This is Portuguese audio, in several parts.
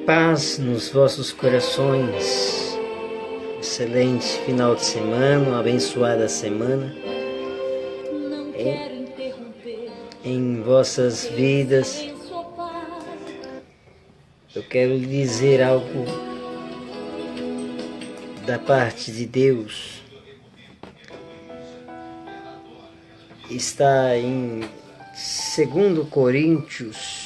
Paz nos vossos corações. Excelente final de semana, uma abençoada semana em vossas vidas. Eu quero lhe dizer algo da parte de Deus. Está em 2 Coríntios,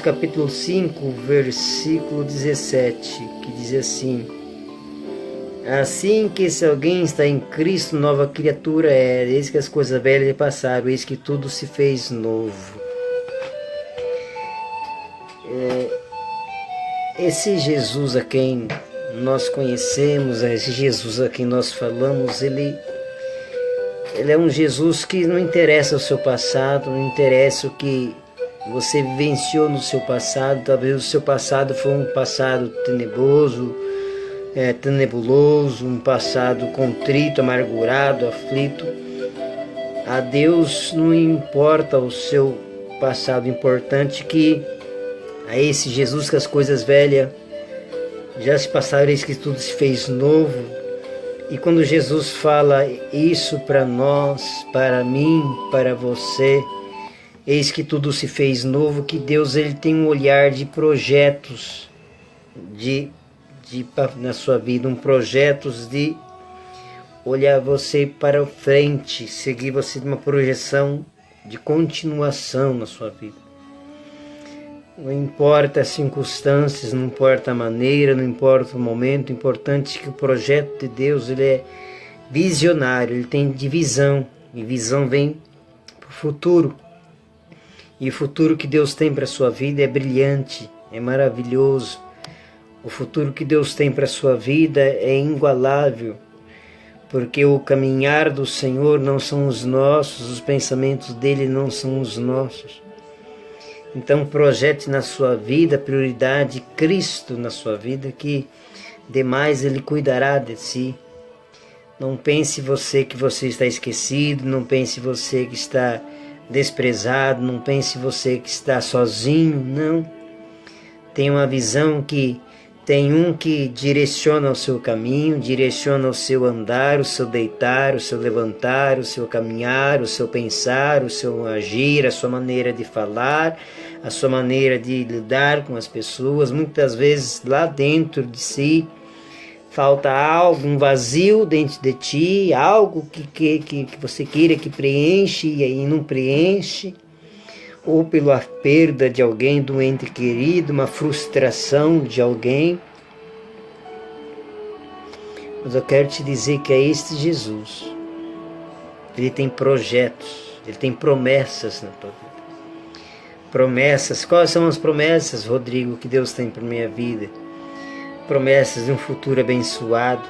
capítulo 5, versículo 17, que diz assim: assim que se alguém está em Cristo, nova criatura é, eis que as coisas velhas passaram, eis que tudo se fez novo. Esse Jesus a quem nós conhecemos, esse Jesus a quem nós falamos, ele é um Jesus que não interessa o seu passado, não interessa o que você vivenciou no seu passado. Talvez o seu passado foi um passado tenebroso, nebuloso, um passado contrito, amargurado, aflito. A Deus não importa o seu passado, importante que a esse Jesus que as coisas velhas já se passaram, eis que tudo se fez novo. E quando Jesus fala isso para nós, para mim, para você, eis que tudo se fez novo, que Deus ele tem um olhar de projetos na sua vida, projetos de olhar você para frente, seguir você de uma projeção de continuação na sua vida. Não importa as circunstâncias, não importa a maneira, não importa o momento, o importante é que o projeto de Deus ele é visionário, ele tem divisão, e visão vem para o futuro. E o futuro que Deus tem para a sua vida é brilhante, é maravilhoso. O futuro que Deus tem para a sua vida é inigualável, porque o caminhar do Senhor não são os nossos, os pensamentos dele não são os nossos. Então projete na sua vida a prioridade de Cristo na sua vida, que demais ele cuidará de si. Não pense você que você está esquecido, não pense você que está desprezado, não pense você que está sozinho, não. Tem uma visão que tem um que direciona o seu caminho, direciona o seu andar, o seu deitar, o seu levantar, o seu caminhar, o seu pensar, o seu agir, a sua maneira de falar, a sua maneira de lidar com as pessoas. Muitas vezes lá dentro de si falta algo, um vazio dentro de ti, algo que você queira que preenche e aí não preenche, ou pela perda de alguém, do ente querido, uma frustração de alguém. Mas eu quero te dizer que é este Jesus, ele tem projetos, ele tem promessas na tua vida. Promessas, quais são as promessas, Rodrigo, que Deus tem para minha vida? Promessas de um futuro abençoado.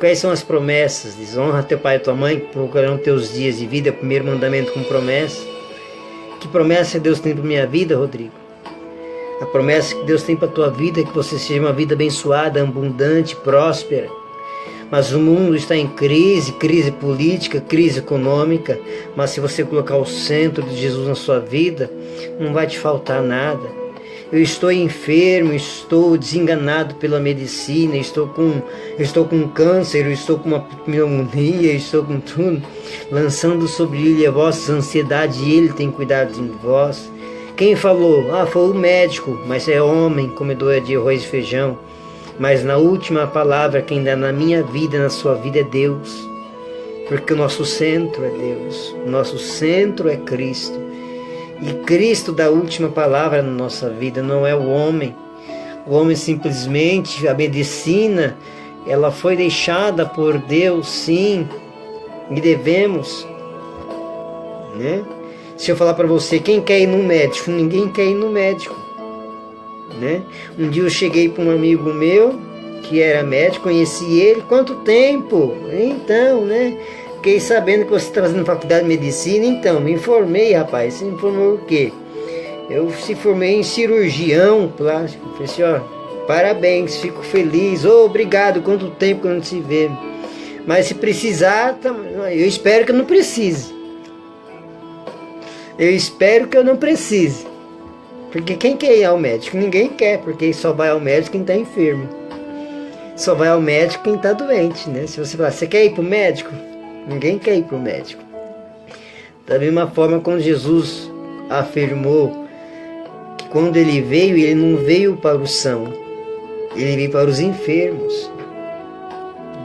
Quais são as promessas? Diz: honra teu pai e tua mãe, que procurarão teus dias de vida, primeiro mandamento com promessa. Que promessa Deus tem para minha vida, Rodrigo? A promessa que Deus tem para a tua vida é que você seja uma vida abençoada, abundante, próspera. Mas o mundo está em crise política, crise econômica. Mas se você colocar o centro de Jesus na sua vida, não vai te faltar nada. Eu estou enfermo, estou desenganado pela medicina, estou com câncer, eu estou com uma pneumonia, estou com tudo. Lançando sobre ele a vossa ansiedade, e ele tem cuidado de vós. Quem falou? Foi o médico, mas é homem, comedor de arroz e feijão. Mas na última palavra, quem dá na minha vida, na sua vida, é Deus. Porque o nosso centro é Deus, o nosso centro é Cristo. E Cristo dá a última palavra na nossa vida, não é o homem. O homem simplesmente, a medicina, ela foi deixada por Deus, sim, e devemos, né? Se eu falar para você, quem quer ir no médico? Ninguém quer ir no médico, né? Um dia eu cheguei para um amigo meu, que era médico, conheci ele, quanto tempo? Então, né? Fiquei sabendo que você está fazendo faculdade de medicina, então, me informei, rapaz. Você me informou o quê? Eu se formei em cirurgião plástico. Falei assim, parabéns, fico feliz. Obrigado, quanto tempo que não se vê. Mas se precisar, eu espero que eu não precise. Eu espero que eu não precise. Porque quem quer ir ao médico? Ninguém quer, porque só vai ao médico quem está enfermo. Só vai ao médico quem está doente, né? Se você falar, você quer ir para o médico? Ninguém quer ir para o médico. Da mesma forma, quando Jesus afirmou que quando ele veio, ele não veio para os sãos, ele veio para os enfermos,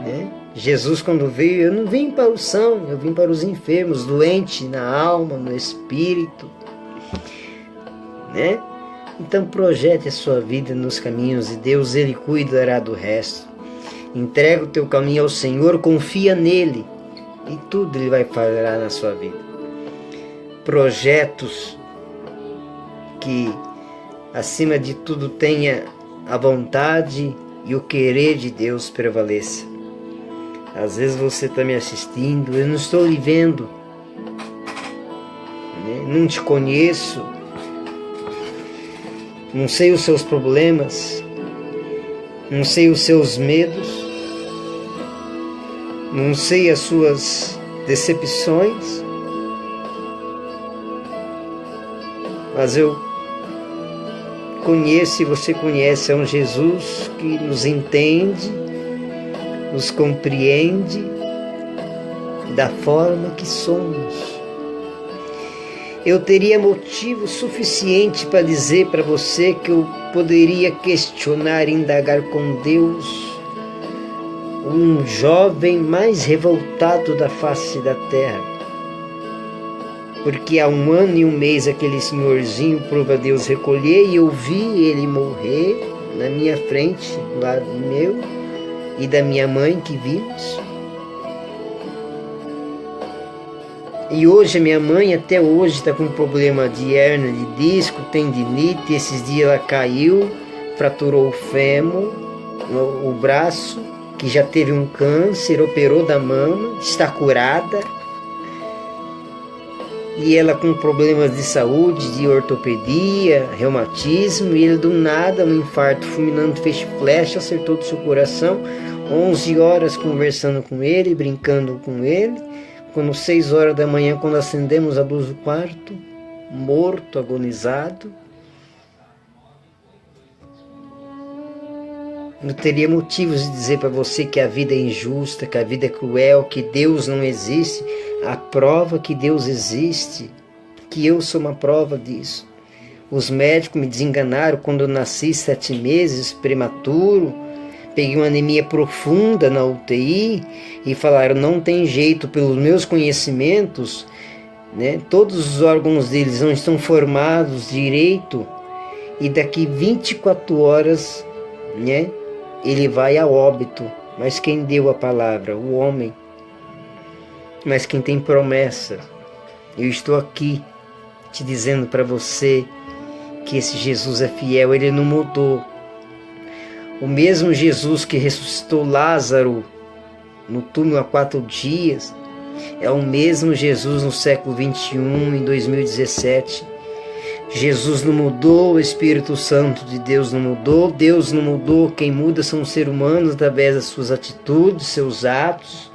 né? Jesus, quando veio, eu não vim para os sãos, eu vim para os enfermos, doentes na alma, no espírito, né? Então projete a sua vida nos caminhos de Deus, Ele cuidará do resto. Entrega o teu caminho ao Senhor, confia nele e tudo Ele vai fazer na sua vida. Projetos que, acima de tudo, tenha a vontade e o querer de Deus prevaleça. Às vezes você está me assistindo, eu não estou lhe vendo, né? Não te conheço, não sei os seus problemas, não sei os seus medos, não sei as suas decepções, mas eu conheço e você conhece, é um Jesus que nos entende, nos compreende da forma que somos. Eu teria motivo suficiente para dizer para você que eu poderia questionar e indagar com Deus, um jovem mais revoltado da face da terra. Porque há 1 ano e 1 mês aquele senhorzinho prova Deus recolher e eu vi ele morrer na minha frente, do lado meu e da minha mãe que vimos. E hoje a minha mãe até hoje está com problema de hérnia de disco, tendinite, esses dias ela caiu, fraturou o fêmur, o braço, que já teve um câncer, operou da mama, está curada. E ela com problemas de saúde, de ortopedia, reumatismo, e ele do nada, um infarto fulminante, fez flecha, acertou do seu coração, 11 horas conversando com ele, brincando com ele, quando 6 horas da manhã, quando acendemos a luz do quarto, morto, agonizado. Não teria motivos de dizer para você que a vida é injusta, que a vida é cruel, que Deus não existe. A prova que Deus existe, que eu sou uma prova disso. Os médicos me desenganaram quando eu nasci 7 meses, prematuro. Peguei uma anemia profunda na UTI e falaram, não tem jeito, pelos meus conhecimentos, né, todos os órgãos deles não estão formados direito e daqui 24 horas, né, ele vai a óbito. Mas quem deu a palavra? O homem. Mas quem tem promessa, eu estou aqui te dizendo para você que esse Jesus é fiel, ele não mudou. O mesmo Jesus que ressuscitou Lázaro no túmulo há 4 dias, é o mesmo Jesus no século 21, em 2017. Jesus não mudou, o Espírito Santo de Deus não mudou, Deus não mudou, quem muda são os seres humanos através das suas atitudes, seus atos.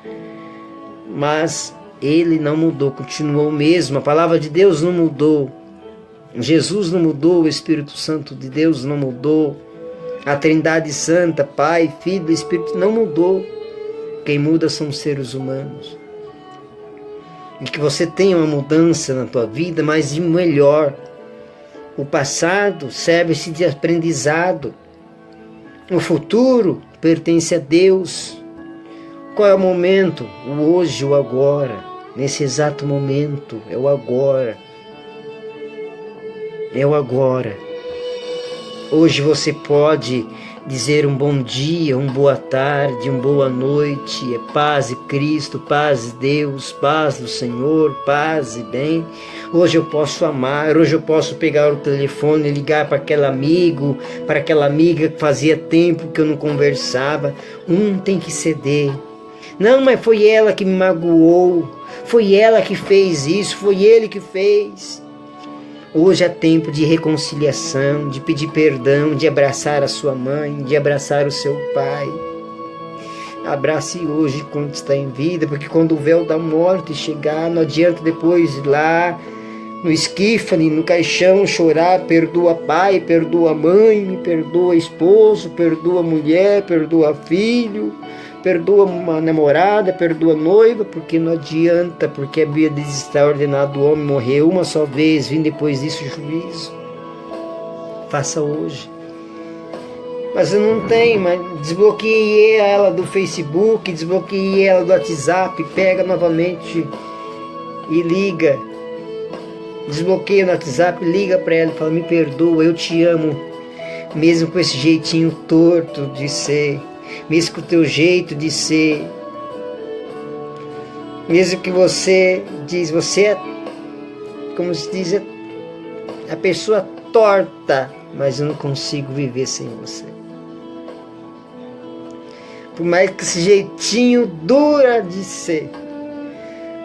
Mas ele não mudou, continuou o mesmo. A palavra de Deus não mudou. Jesus não mudou, o Espírito Santo de Deus não mudou. A Trindade Santa, Pai, Filho e Espírito não mudou. Quem muda são os seres humanos. E que você tenha uma mudança na tua vida, mas de melhor. O passado serve-se de aprendizado. O futuro pertence a Deus. Qual é o momento? O hoje, o agora. Nesse exato momento, é o agora. É o agora. Hoje você pode dizer um bom dia, uma boa tarde, uma boa noite. É paz de Cristo, paz de Deus, paz do Senhor, paz e bem. Hoje eu posso amar, hoje eu posso pegar o telefone e ligar para aquele amigo, para aquela amiga que fazia tempo que eu não conversava. Tem que ceder. Não, mas foi ela que me magoou, foi ela que fez isso, foi ele que fez. Hoje é tempo de reconciliação, de pedir perdão, de abraçar a sua mãe, de abraçar o seu pai. Abrace hoje quando está em vida, porque quando o véu da morte chegar, não adianta depois ir lá no esquífone, no caixão, chorar, perdoa pai, perdoa mãe, me perdoa esposo, perdoa mulher, perdoa filho, perdoa uma namorada, perdoa noiva, porque não adianta, porque a Bíblia diz: está ordenado o homem morrer uma só vez, vindo depois disso o juízo. Faça hoje. Mas eu não tenho, mas desbloqueei ela do Facebook, desbloqueei ela do WhatsApp, pega novamente e liga. Desbloqueia no WhatsApp, liga para ela e fala: me perdoa, eu te amo, mesmo com esse jeitinho torto de ser, mesmo com o teu jeito de ser, mesmo que você diz, você é, como se diz, a pessoa torta, mas eu não consigo viver sem você. Por mais que esse jeitinho dura de ser,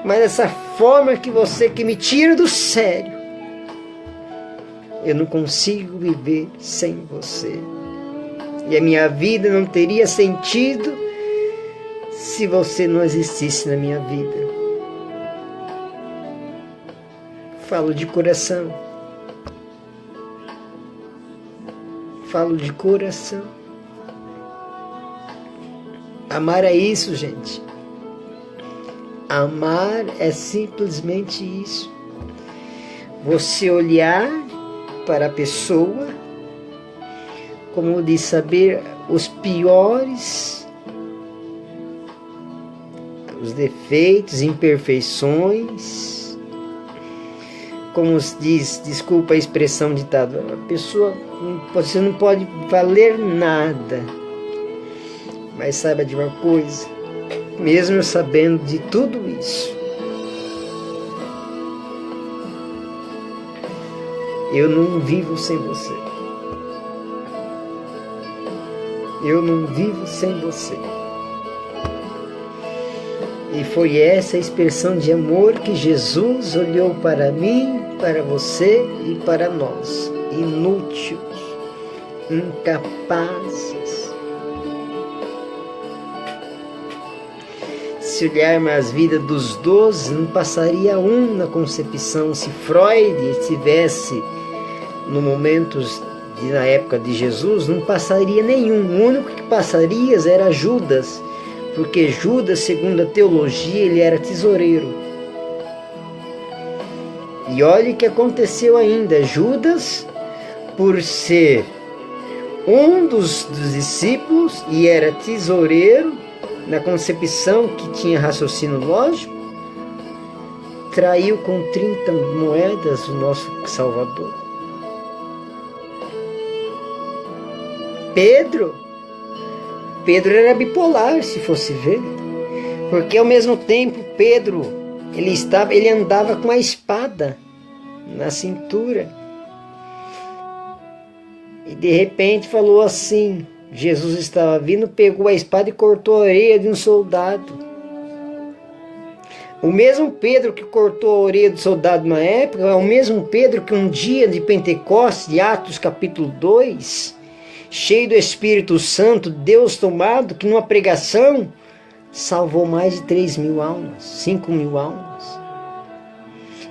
mas essa forma que você que me tira do sério, eu não consigo viver sem você. E a minha vida não teria sentido se você não existisse na minha vida. Falo de coração. Falo de coração. Amar é isso, gente. Amar é simplesmente isso. Você olhar para a pessoa, como diz, saber os piores, os defeitos, imperfeições. Como se diz, desculpa a expressão ditada, a pessoa, você não pode valer nada. Mas saiba de uma coisa, mesmo eu sabendo de tudo isso, eu não vivo sem você. Eu não vivo sem você. E foi essa a expressão de amor que Jesus olhou para mim, para você e para nós, inúteis, incapazes. Se olharmos as vidas dos 12, não passaria um na concepção. Se Freud estivesse no momento na época de Jesus, não passaria nenhum. O único que passaria era Judas, porque Judas, segundo a teologia, ele era tesoureiro. E olha o que aconteceu ainda. Judas, por ser um dos discípulos e era tesoureiro, na concepção que tinha raciocínio lógico, traiu com 30 moedas o nosso Salvador. Pedro era bipolar, se fosse ver, porque ao mesmo tempo Pedro ele andava com a espada na cintura e de repente falou assim: Jesus estava vindo, pegou a espada e cortou a orelha de um soldado. O mesmo Pedro que cortou a orelha do soldado na época é o mesmo Pedro que um dia de Pentecostes, de Atos capítulo 2, cheio do Espírito Santo, Deus tomado, que numa pregação salvou mais de 3.000 almas, 5.000 almas.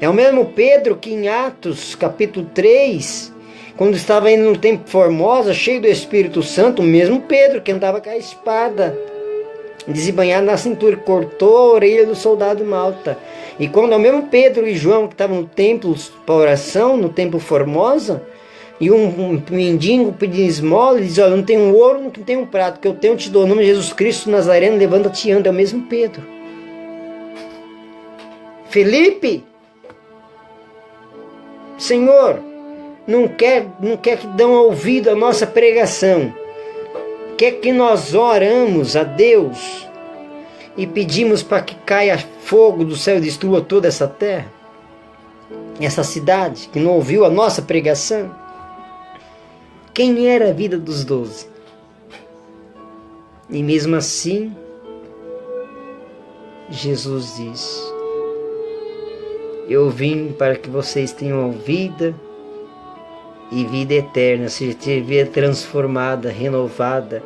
É o mesmo Pedro que em Atos capítulo 3, quando estava indo no templo Formosa, cheio do Espírito Santo, o mesmo Pedro que andava com a espada desembanhada na cintura, cortou a orelha do soldado malta. E quando é o mesmo Pedro e João que estavam no templo para oração, no templo Formosa, e um mendigo pedindo esmola, ele diz: olha, não tenho ouro, não tenho prato, que eu tenho, te dou o nome de Jesus Cristo Nazareno, levanta-te e anda. É o mesmo Pedro. Felipe, Senhor, não quer que dão ouvido à nossa pregação, quer que nós oramos a Deus e pedimos para que caia fogo do céu e destrua toda essa terra, essa cidade que não ouviu a nossa pregação. Quem era a vida dos 12? E mesmo assim, Jesus diz: eu vim para que vocês tenham vida e vida eterna, ou seja, ter vida transformada, renovada.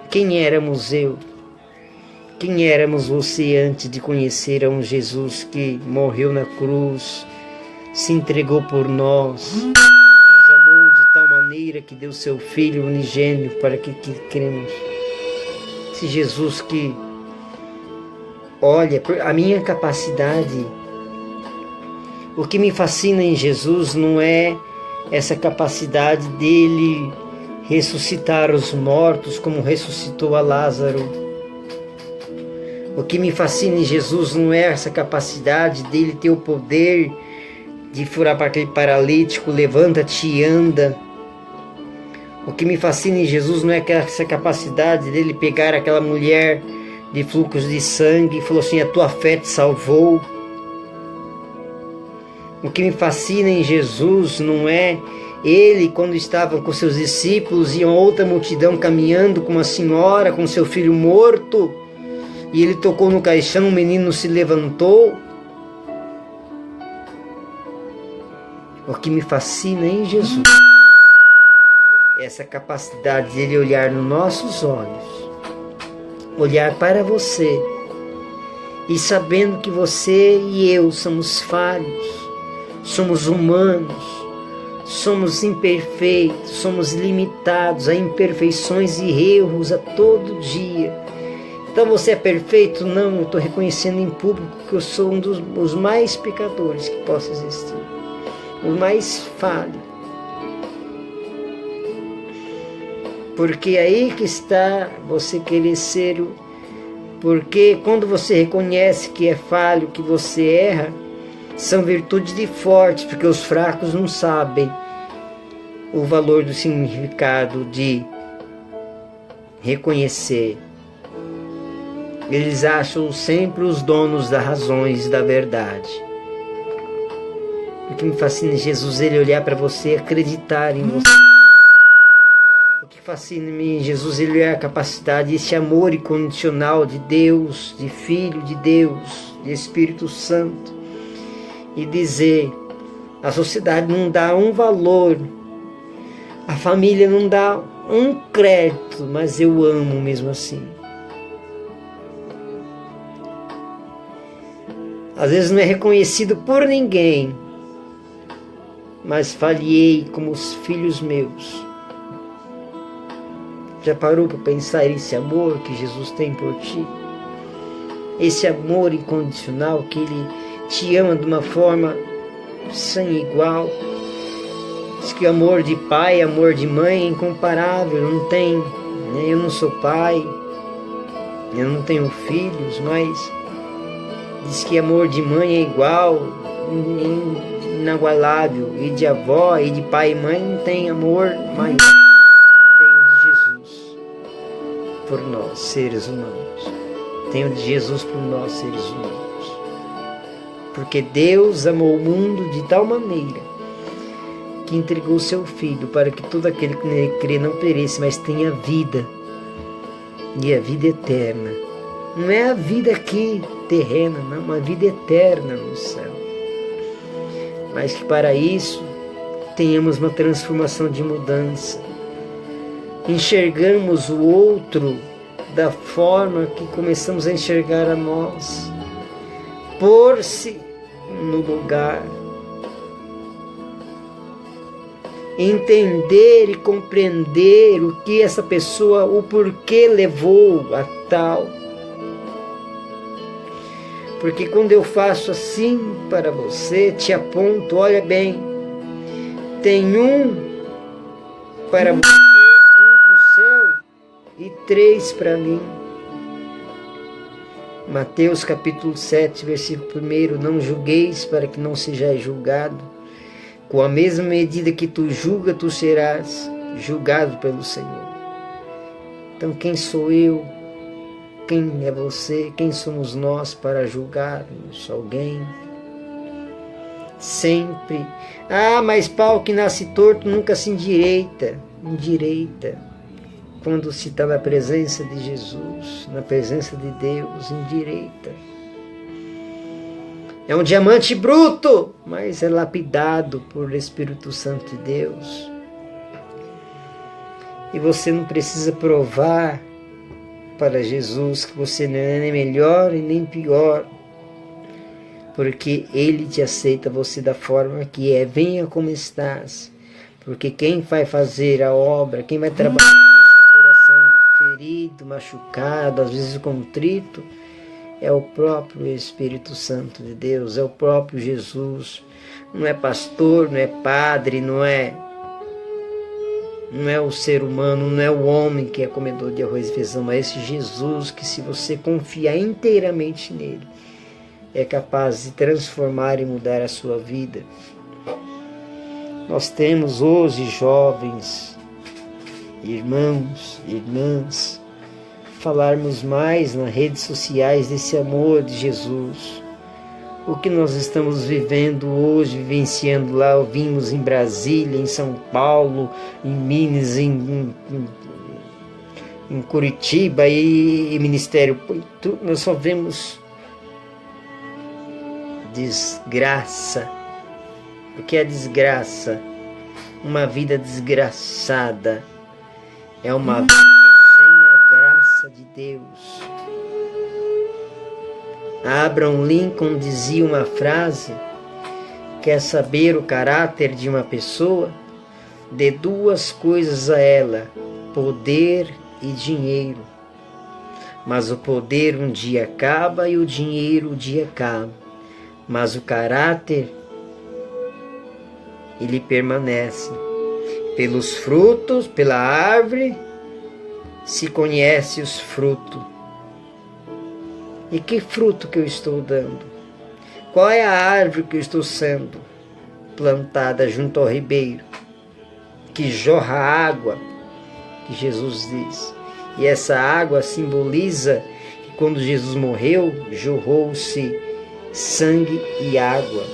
Quem éramos eu? Quem éramos você antes de conhecer a um Jesus que morreu na cruz, se entregou por nós, nos amou de tal maneira que deu seu Filho unigênito para que cremos. Esse Jesus que olha a minha capacidade. O que me fascina em Jesus não é essa capacidade dele ressuscitar os mortos como ressuscitou a Lázaro. O que me fascina em Jesus não é essa capacidade dele ter o poder de furar para aquele paralítico, levanta-te e anda. O que me fascina em Jesus não é essa capacidade dele pegar aquela mulher de fluxos de sangue e falou assim, a tua fé te salvou. O que me fascina em Jesus não é ele, quando estava com seus discípulos e uma outra multidão caminhando com uma senhora, com seu filho morto, e ele tocou no caixão, o menino se levantou. O que me fascina em Jesus é essa capacidade de ele olhar nos nossos olhos, olhar para você, e sabendo que você e eu somos falhos, somos humanos, somos imperfeitos, somos limitados a imperfeições e erros a todo dia. Então você é perfeito? Não, eu estou reconhecendo em público que eu sou um dos mais pecadores que possa existir, o mais falho. Porque aí que está você querer ser porque quando você reconhece que é falho, que você erra, são virtudes de fortes, porque os fracos não sabem o valor do significado de reconhecer. Eles acham sempre os donos das razões da verdade. O que me fascina em Jesus, ele olhar para você e acreditar em você. O que fascina em Jesus, ele é a capacidade, esse amor incondicional de Deus, de Filho de Deus, de Espírito Santo. E dizer, a sociedade não dá um valor, a família não dá um crédito, mas eu amo mesmo assim. Às vezes não é reconhecido por ninguém, mas falhei como os filhos meus. Já parou para pensar esse amor que Jesus tem por ti? Esse amor incondicional que Ele te ama de uma forma sem igual. Diz que o amor de pai, amor de mãe é incomparável, não tem. Eu não sou pai, eu não tenho filhos, mas diz que amor de mãe é igual, inagualável, e de avó e de pai e mãe não tem amor maior. Tem o de Jesus por nós, seres humanos. Tem o de Jesus por nós, seres humanos. Porque Deus amou o mundo de tal maneira que entregou seu Filho para que todo aquele que nele crê não pereça, mas tenha vida, e a vida eterna. Não é a vida aqui terrena, não, a vida eterna no céu. Mas que para isso tenhamos uma transformação de mudança. Enxergamos o outro da forma que começamos a enxergar a nós. Pôr-se no lugar. Entender e compreender o que essa pessoa, o porquê levou a tal. Porque quando eu faço assim para você, te aponto, olha bem, tem um para você, um para o céu e 3 para mim. Mateus capítulo 7, versículo 1, não julgueis para que não sejais julgado. Com a mesma medida que tu julga, tu serás julgado pelo Senhor. Então quem sou eu? Quem é você? Quem somos nós para julgarmos alguém? Sempre. Mas pau que nasce torto nunca se endireita. Endireita. Quando se está na presença de Jesus, na presença de Deus, endireita. É um diamante bruto, mas é lapidado por Espírito Santo de Deus. E você não precisa provar para Jesus que você não é nem melhor e nem pior, porque Ele te aceita você da forma que é. Venha como estás, porque quem vai fazer a obra, quem vai trabalhar nesse coração ferido, machucado, às vezes contrito, é o próprio Espírito Santo de Deus, é o próprio Jesus. Não é pastor, não é padre, não é o ser humano, não é o homem que é comedor de arroz e feijão, mas esse Jesus que, se você confiar inteiramente nele, é capaz de transformar e mudar a sua vida. Nós temos hoje jovens, irmãos, irmãs, falarmos mais nas redes sociais desse amor de Jesus. O que nós estamos vivendo hoje, vivenciando lá, ouvimos em Brasília, em São Paulo, em Minas, em Curitiba e Ministério, nós só vemos desgraça. O que é desgraça? Uma vida desgraçada é uma vida sem a graça de Deus. Abraham Lincoln dizia uma frase: quer saber o caráter de uma pessoa? Dê duas coisas a ela, poder e dinheiro. Mas o poder um dia acaba e o dinheiro um dia acaba. Mas o caráter, ele permanece. Pelos frutos, pela árvore, se conhece os frutos. E que fruto que eu estou dando? Qual é a árvore que eu estou sendo plantada junto ao ribeiro, que jorra água, que Jesus diz. E essa água simboliza que quando Jesus morreu, jorrou-se sangue e água.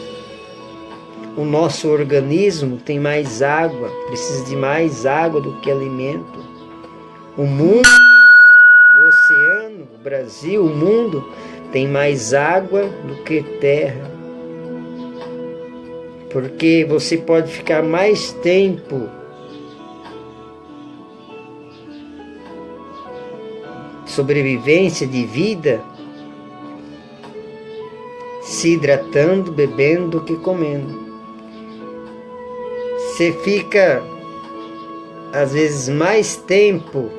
O nosso organismo tem mais água, precisa de mais água do que alimento. O mundo, o oceano, o Brasil, o mundo tem mais água do que terra. Porque você pode ficar mais tempo sobrevivência de vida se hidratando, bebendo do que comendo. Você fica às vezes mais tempo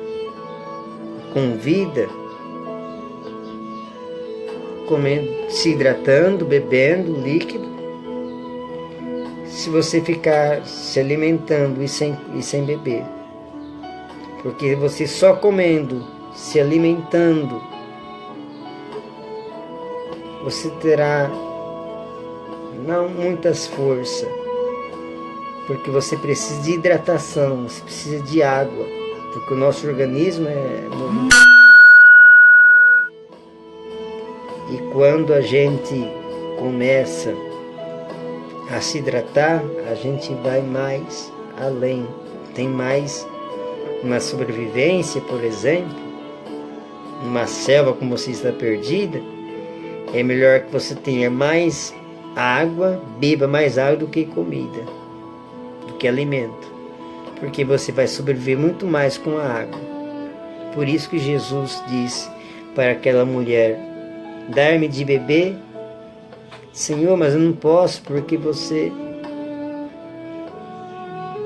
com vida comendo, se hidratando, bebendo líquido, se você ficar se alimentando e sem beber. Porque você só comendo, se alimentando, você terá não muitas forças, porque você precisa de hidratação, você precisa de água, porque o nosso organismo é movimento. E quando a gente começa a se hidratar, a gente vai mais além, tem mais uma sobrevivência, por exemplo, numa selva como você está perdida, é melhor que você tenha mais água, beba mais água do que comida, do que alimento, porque você vai sobreviver muito mais com a água. Por isso que Jesus disse para aquela mulher: dar-me de beber? Senhor, mas eu não posso, porque você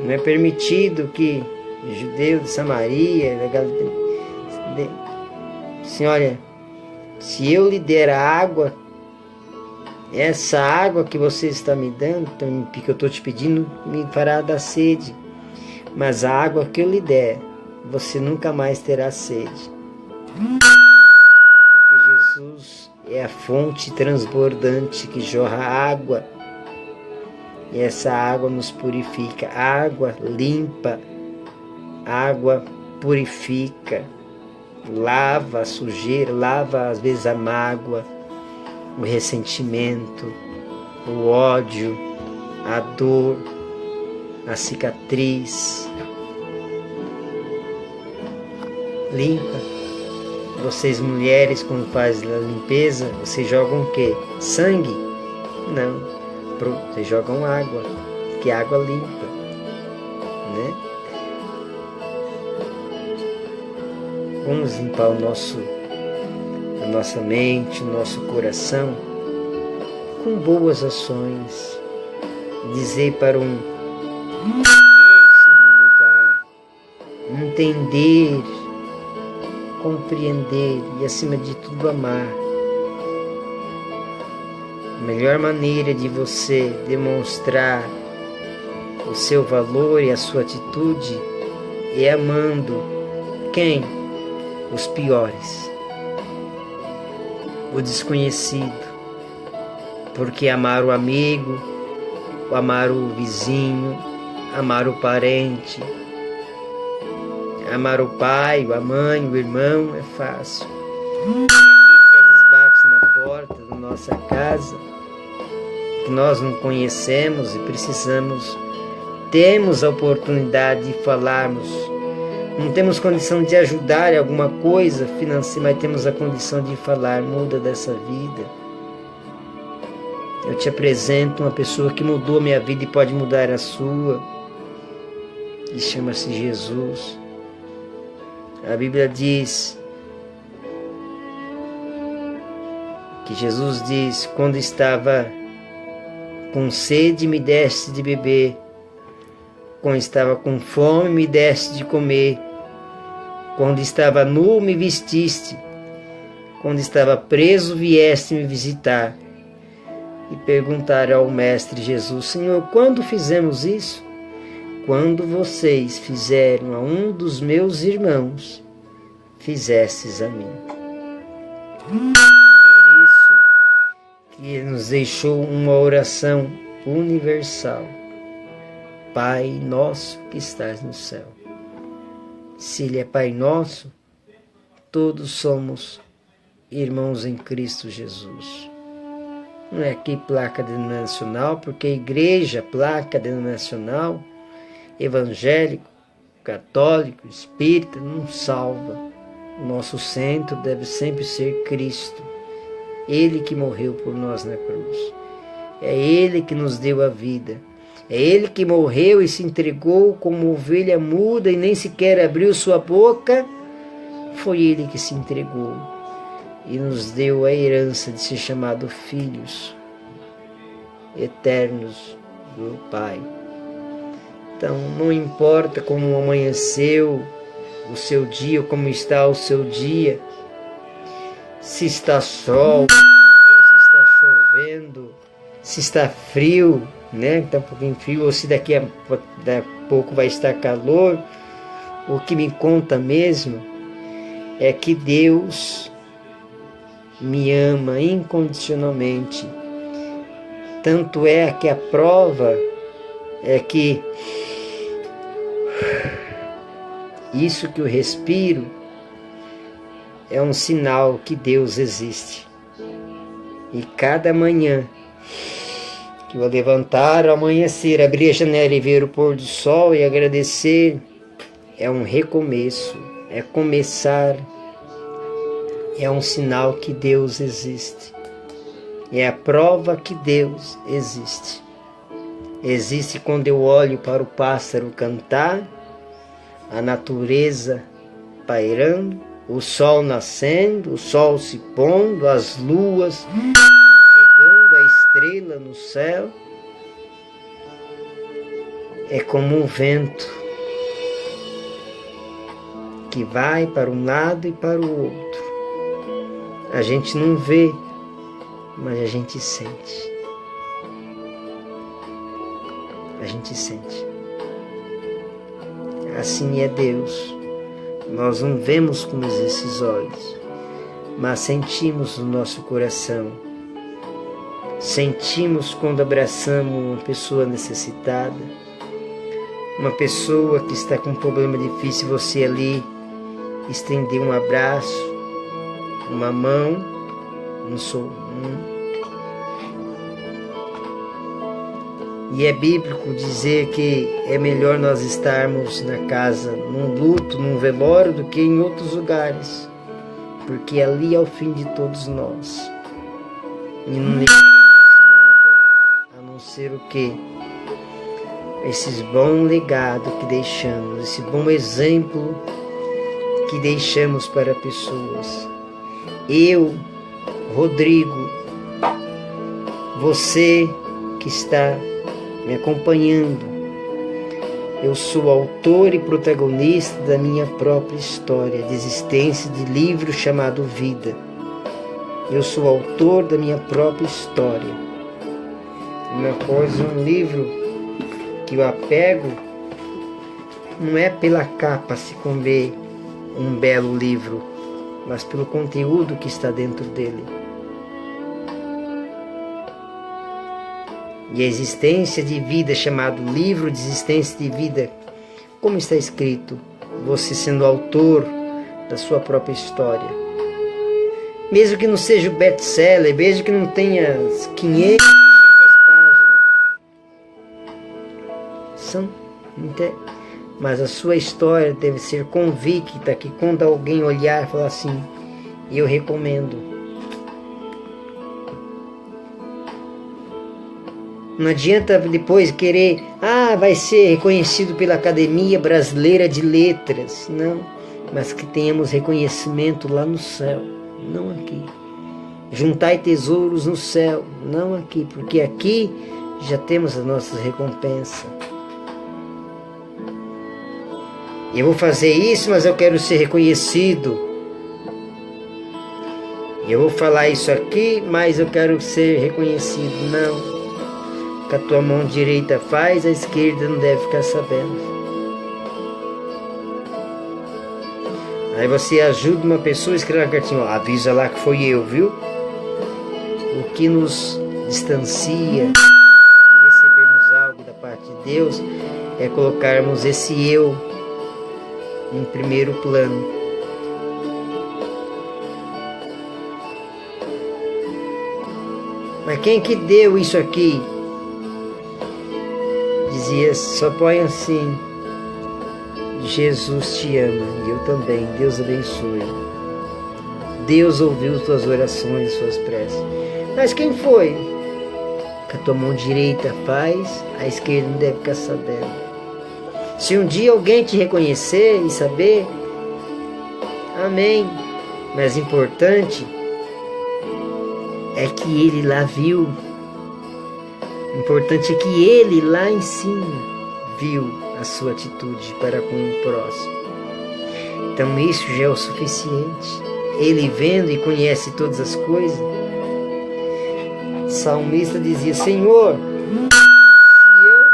não é permitido que judeu de Samaria, Senhora, se eu lhe der a água, essa água que você está me dando, que eu estou te pedindo, me fará dar sede. Mas a água que eu lhe der, você nunca mais terá sede. Porque Jesus é a fonte transbordante que jorra água. E essa água nos purifica. Água limpa, água purifica, lava a sujeira, lava às vezes a mágoa, o ressentimento, o ódio, a dor, a cicatriz. Limpa. Vocês mulheres, quando fazem a limpeza, vocês jogam o quê? Sangue? Não. Vocês jogam água, que é água limpa, né? Vamos limpar a nossa mente, o nosso coração com boas ações. Dizer para um lugar, entender, compreender e acima de tudo amar. A melhor maneira de você demonstrar o seu valor e a sua atitude é amando quem? Os piores, o desconhecido, porque amar o amigo, amar o vizinho, amar o parente, amar o pai, a mãe, o irmão é fácil. Aquele que às vezes bate na porta da nossa casa, que nós não conhecemos e temos a oportunidade de falarmos. Não temos condição de ajudar em alguma coisa financeira, mas temos a condição de falar, muda dessa vida. Eu te apresento uma pessoa que mudou a minha vida e pode mudar a sua. E chama-se Jesus. A Bíblia diz que Jesus diz, quando estava com sede, me deste de beber. Quando estava com fome, me deste de comer. Quando estava nu, me vestiste. Quando estava preso, vieste me visitar. E perguntaram ao Mestre Jesus, Senhor, quando fizemos isso? Quando vocês fizeram a um dos meus irmãos, fizestes a mim. Por isso que Ele nos deixou uma oração universal. Pai nosso que estás no céu. Se Ele é Pai nosso, todos somos irmãos em Cristo Jesus. Não é aqui placa denominacional, porque a igreja, placa denominacional, evangélico, católico, espírita, não salva. O nosso centro deve sempre ser Cristo. Ele que morreu por nós na cruz. É Ele que nos deu a vida. É Ele que morreu e se entregou como ovelha muda e nem sequer abriu sua boca. Foi Ele que se entregou e nos deu a herança de ser chamado filhos eternos do Pai. Então, não importa como amanheceu o seu dia, ou como está o seu dia, se está sol, ou se está chovendo, se está frio, né? Está um pouquinho frio, ou se daqui a pouco vai estar calor. O que me conta mesmo é que Deus me ama incondicionalmente. Tanto é que a prova é que isso que eu respiro é um sinal que Deus existe. E cada manhã que eu levantar ao amanhecer, abrir a janela e ver o pôr do sol e agradecer, é um recomeço, é começar, é um sinal que Deus existe. É a prova que Deus existe. Existe quando eu olho para o pássaro cantar, a natureza pairando, o sol nascendo, o sol se pondo, as luas chegando, a estrela no céu. É como um vento que vai para um lado e para o outro. A gente não vê, mas a gente sente. A gente sente. Assim é Deus. Nós não vemos com esses olhos, mas sentimos no nosso coração. Sentimos quando abraçamos uma pessoa necessitada, uma pessoa que está com um problema difícil, você ali estender um abraço, uma mão, E é bíblico dizer que é melhor nós estarmos na casa, num luto, num velório, do que em outros lugares. Porque ali é o fim de todos nós. E não deixaremos nada, a não ser o quê? Esse bom legado que deixamos, esse bom exemplo que deixamos para pessoas. Eu, Rodrigo, você que está me acompanhando, eu sou autor e protagonista da minha própria história de existência de livro chamado Vida. Eu sou autor da minha própria história. Após um livro que eu apego, não é pela capa se comer um belo livro, mas pelo conteúdo que está dentro dele. E a existência de vida, chamado livro de existência de vida, como está escrito, você sendo autor da sua própria história. Mesmo que não seja o best-seller, mesmo que não tenha 500, 600 páginas, mas a sua história deve ser convicta, que quando alguém olhar e falar assim, eu recomendo. Não adianta depois querer, vai ser reconhecido pela Academia Brasileira de Letras. Não, mas que tenhamos reconhecimento lá no céu, não aqui. Juntai tesouros no céu, não aqui, porque aqui já temos as nossas recompensas. Eu vou fazer isso, mas eu quero ser reconhecido. Eu vou falar isso aqui, mas eu quero ser reconhecido. Não. Que a tua mão direita faz, a esquerda não deve ficar sabendo. Aí você ajuda uma pessoa, escreve uma cartinha, avisa lá que foi eu, viu? O que nos distancia de recebermos algo da parte de Deus é colocarmos esse eu em primeiro plano. Mas quem que deu isso aqui? Dizia, só põe assim, Jesus te ama, e eu também, Deus abençoe. Deus ouviu tuas orações, suas preces. Mas quem foi? Que a tua mão direita faz, a esquerda não deve ficar sabendo. Se um dia alguém te reconhecer e saber, amém. Mas importante é que ele lá viu. Importante é que ele lá em cima viu a sua atitude para com o próximo. Então isso já é o suficiente. Ele vendo e conhece todas as coisas. O salmista dizia, Senhor, se eu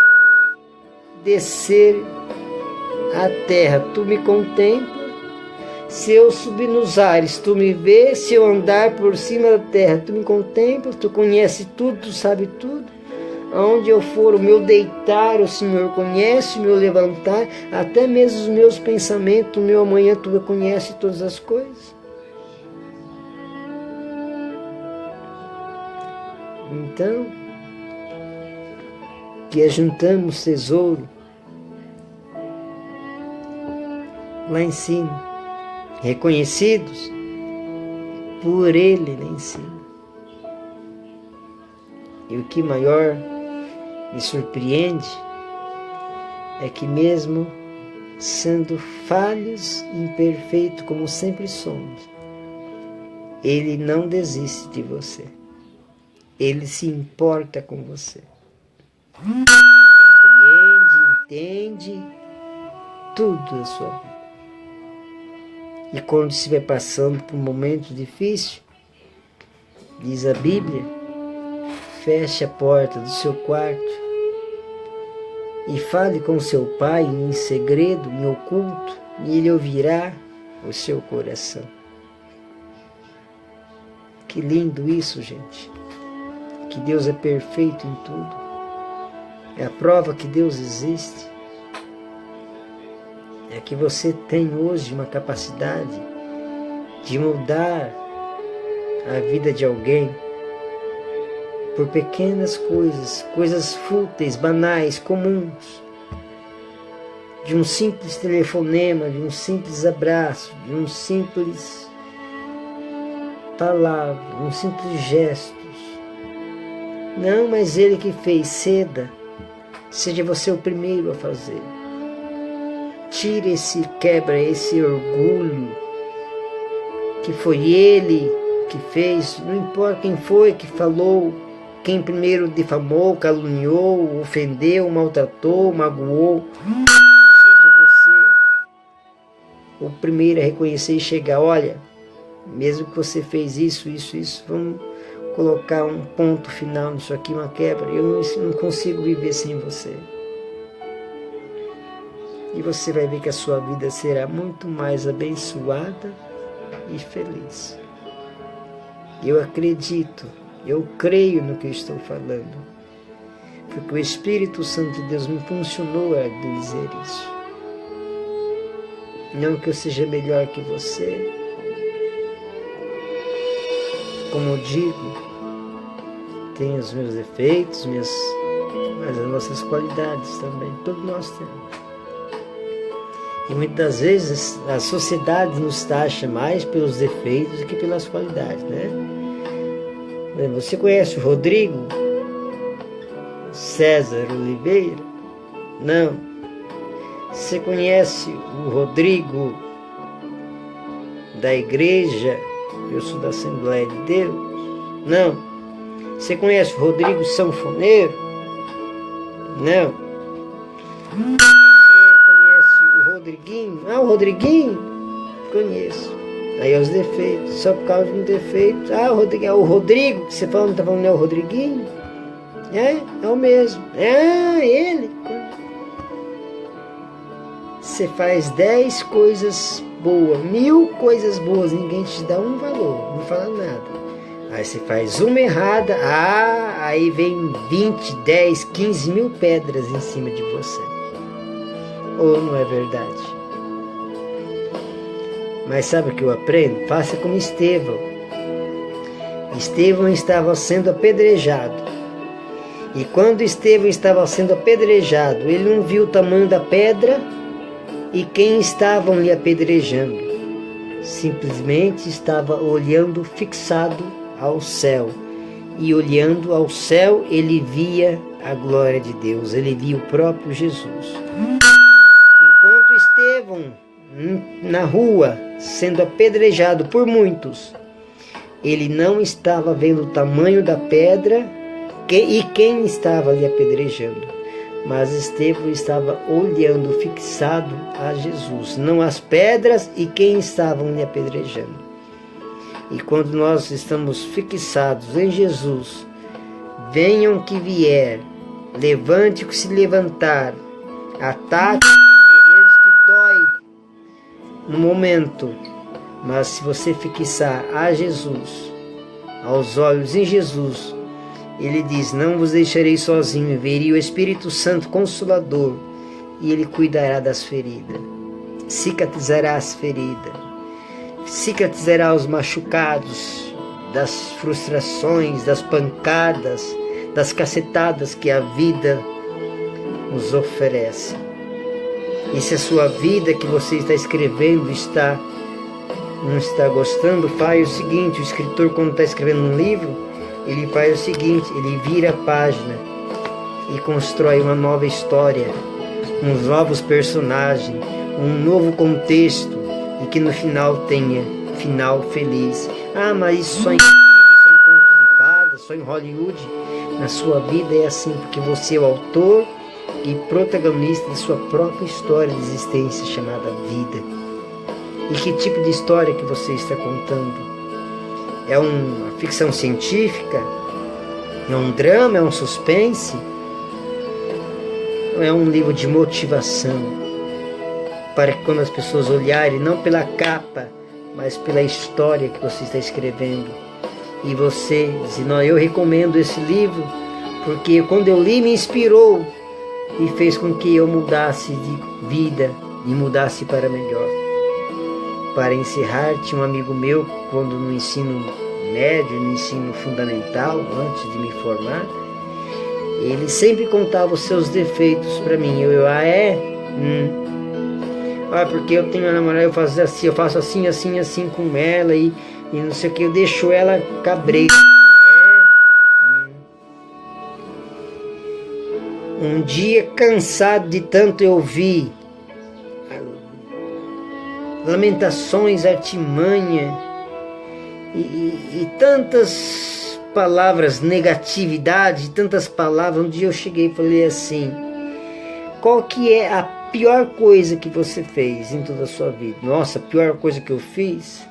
descer a terra, tu me contemplas. Se eu subir nos ares, tu me vês. Se eu andar por cima da terra, tu me contemplas. Tu conhece tudo, tu sabe tudo. Aonde eu for, o meu deitar, o Senhor conhece, o meu levantar, até mesmo os meus pensamentos, o meu amanhã, tu conhece todas as coisas. Então, que ajuntamos tesouro lá em cima, reconhecidos por Ele lá em cima. E o que maior me surpreende é que mesmo sendo falhos e imperfeitos como sempre somos, Ele não desiste de você. Ele se importa com você. Ele compreende, entende tudo da sua vida. E quando estiver passando por um momento difícil, diz a Bíblia, feche a porta do seu quarto e fale com seu pai em segredo, em oculto, e ele ouvirá o seu coração. Que lindo isso, gente. Que Deus é perfeito em tudo. É a prova que Deus existe. É que você tem hoje uma capacidade de mudar a vida de alguém por pequenas coisas, coisas fúteis, banais, comuns, de um simples telefonema, de um simples abraço, de um simples palavra, um simples gestos. Não, mas Ele que fez, ceda, seja você o primeiro a fazer. quebra esse orgulho, que foi ele que fez, não importa quem foi que falou, quem primeiro difamou, caluniou, ofendeu, maltratou, magoou. Seja você o primeiro a reconhecer e chegar, olha, mesmo que você fez isso, vamos colocar um ponto final nisso aqui, uma quebra, eu não consigo viver sem você. E você vai ver que a sua vida será muito mais abençoada e feliz. Eu acredito, eu creio no que eu estou falando, porque o Espírito Santo de Deus me impulsionou a dizer isso. Não que eu seja melhor que você, como eu digo, tenho os meus defeitos, mas as nossas qualidades também, todos nós temos. E muitas vezes a sociedade nos taxa mais pelos defeitos do que pelas qualidades, né? Você conhece o Rodrigo César Oliveira? Não. Você conhece o Rodrigo da igreja? Eu sou da Assembleia de Deus? Não. Você conhece o Rodrigo Sanfoneiro? Não. Você conhece o Rodriguinho? Ah, o Rodriguinho? Conheço. Aí os defeitos, só por causa de um defeito. Ah, o Rodrigo, que você fala, não está falando, é o Rodriguinho? É o mesmo. Ah, ele. Você faz 10 coisas boas, 1000 coisas boas, ninguém te dá um valor, não fala nada. Aí você faz uma errada, aí vem 20, 10, 15 mil pedras em cima de você. Ou não é verdade? Mas sabe o que eu aprendo? Faça como Estevão. Estevão estava sendo apedrejado. E quando Estevão estava sendo apedrejado, ele não viu o tamanho da pedra e quem estavam lhe apedrejando. Simplesmente estava olhando fixado ao céu. E olhando ao céu, ele via a glória de Deus. Ele via o próprio Jesus. Enquanto Estevão, na rua, sendo apedrejado por muitos, ele não estava vendo o tamanho da pedra e quem estava lhe apedrejando, mas Estevão estava olhando fixado a Jesus, não as pedras e quem estavam lhe apedrejando. E quando nós estamos fixados em Jesus, venham que vier, levante o que se levantar, ataque mesmo que dói no momento, mas se você fixar a Jesus, aos olhos em Jesus, ele diz, não vos deixarei sozinho, enviarei o Espírito Santo Consolador, e ele cuidará das feridas, cicatrizará as feridas, cicatrizará os machucados, das frustrações, das pancadas, das cacetadas que a vida nos oferece. E se a sua vida que você está escrevendo não está gostando, faz o seguinte, o escritor quando está escrevendo um livro, ele faz o seguinte, ele vira a página e constrói uma nova história, uns novos personagens, um novo contexto e que no final tenha final feliz. Ah, mas isso só em filmes, só em contos de fadas, só em Hollywood. Na sua vida é assim, porque você é o autor e protagonista de sua própria história de existência chamada vida. E que tipo de história que você está contando? É uma ficção científica? É um drama? É um suspense? Ou é um livro de motivação? Para que quando as pessoas olharem, não pela capa, mas pela história que você está escrevendo, e você diz, não, eu recomendo esse livro, porque quando eu li me inspirou, e fez com que eu mudasse de vida e mudasse para melhor. Para encerrar, tinha um amigo meu, quando no ensino médio, no ensino fundamental, antes de me formar, ele sempre contava os seus defeitos para mim. Porque eu tenho uma namorada, eu faço assim com ela e não sei o que, eu deixo ela cabreira. Um dia, cansado de tanto eu ouvir lamentações, artimanha e tantas palavras, negatividade, tantas palavras. Um dia eu cheguei e falei assim: qual que é a pior coisa que você fez em toda a sua vida? Nossa, a pior coisa que eu fiz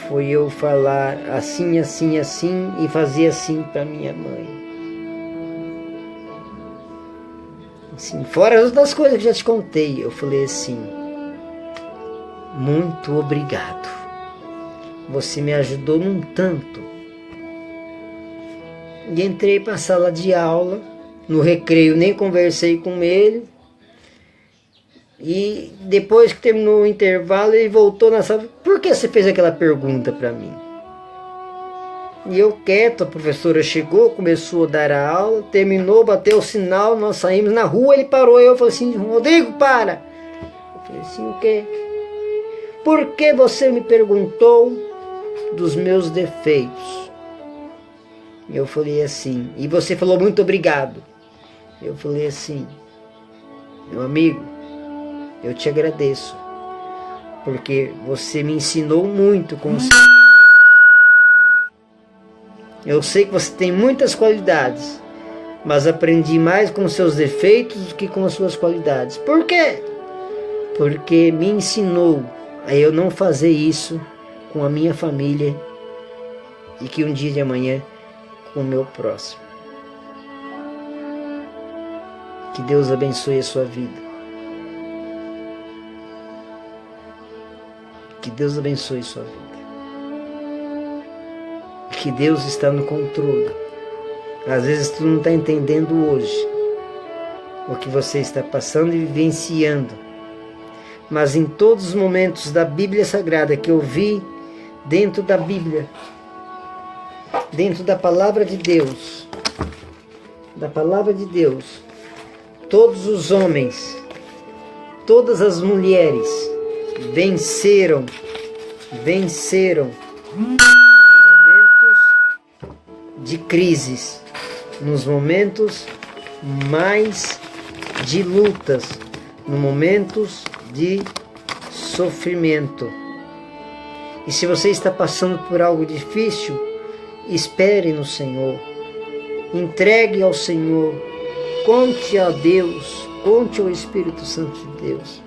foi eu falar assim, assim, assim e fazer assim para minha mãe. Assim, fora as outras coisas que já te contei, eu falei assim: muito obrigado. Você me ajudou num tanto. E entrei para a sala de aula. No recreio nem conversei com ele. E depois que terminou o intervalo, ele voltou na sala: por que você fez aquela pergunta para mim? E eu quieto, a professora chegou, começou a dar a aula, terminou, bateu o sinal, nós saímos na rua, ele parou, eu falei assim: Rodrigo, para! Eu falei assim: o quê? Por que você me perguntou dos meus defeitos? Eu falei assim: e você falou muito obrigado. Eu falei assim: meu amigo, eu te agradeço, porque você me ensinou muito com os seus defeitos. Eu sei que você tem muitas qualidades, mas aprendi mais com os seus defeitos do que com as suas qualidades. Por quê? Porque me ensinou a eu não fazer isso com a minha família e que um dia de amanhã com o meu próximo. Que Deus abençoe a sua vida. Que Deus abençoe a sua vida. Que Deus está no controle. Às vezes tu não está entendendo hoje o que você está passando e vivenciando. Mas em todos os momentos da Bíblia Sagrada que eu vi dentro da Bíblia, dentro da Palavra de Deus, todos os homens, todas as mulheres venceram de crises, nos momentos mais de lutas, nos momentos de sofrimento. E se você está passando por algo difícil, espere no Senhor, entregue ao Senhor, conte a Deus, conte ao Espírito Santo de Deus.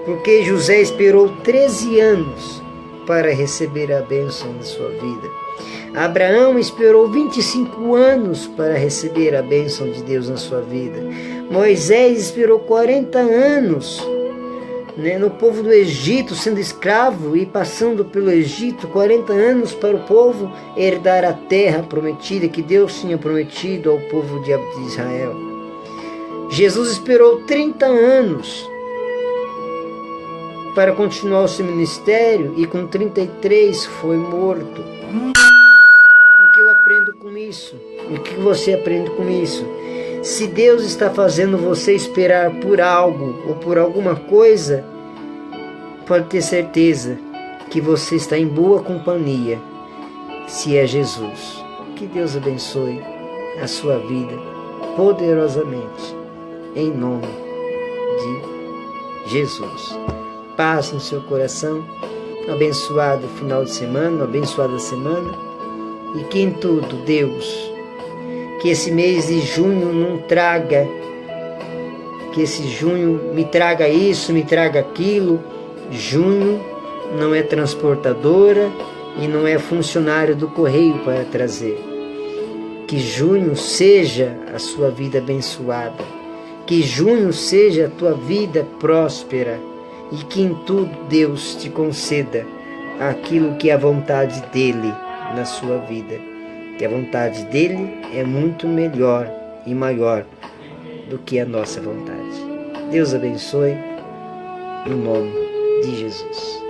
Porque José esperou 13 anos para receber a bênção da sua vida. Abraão esperou 25 anos para receber a bênção de Deus na sua vida. Moisés esperou 40 anos, no povo do Egito, sendo escravo e passando pelo Egito, 40 anos para o povo herdar a terra prometida que Deus tinha prometido ao povo de Israel. Jesus esperou 30 anos para continuar o seu ministério e com 33 foi morto. O que eu aprendo com isso? O que você aprende com isso? Se Deus está fazendo você esperar por algo ou por alguma coisa, pode ter certeza que você está em boa companhia, se é Jesus. Que Deus abençoe a sua vida poderosamente, em nome de Jesus. Paz no seu coração, abençoado final de semana, abençoada semana, e que em tudo, Deus, que esse mês de junho não traga, que esse junho me traga isso, me traga aquilo. Junho não é transportadora e não é funcionário do correio para trazer. Que junho seja a sua vida abençoada, que junho seja a tua vida próspera, e que em tudo Deus te conceda aquilo que é a vontade dEle na sua vida. Que a vontade dEle é muito melhor e maior do que a nossa vontade. Deus abençoe, em nome de Jesus.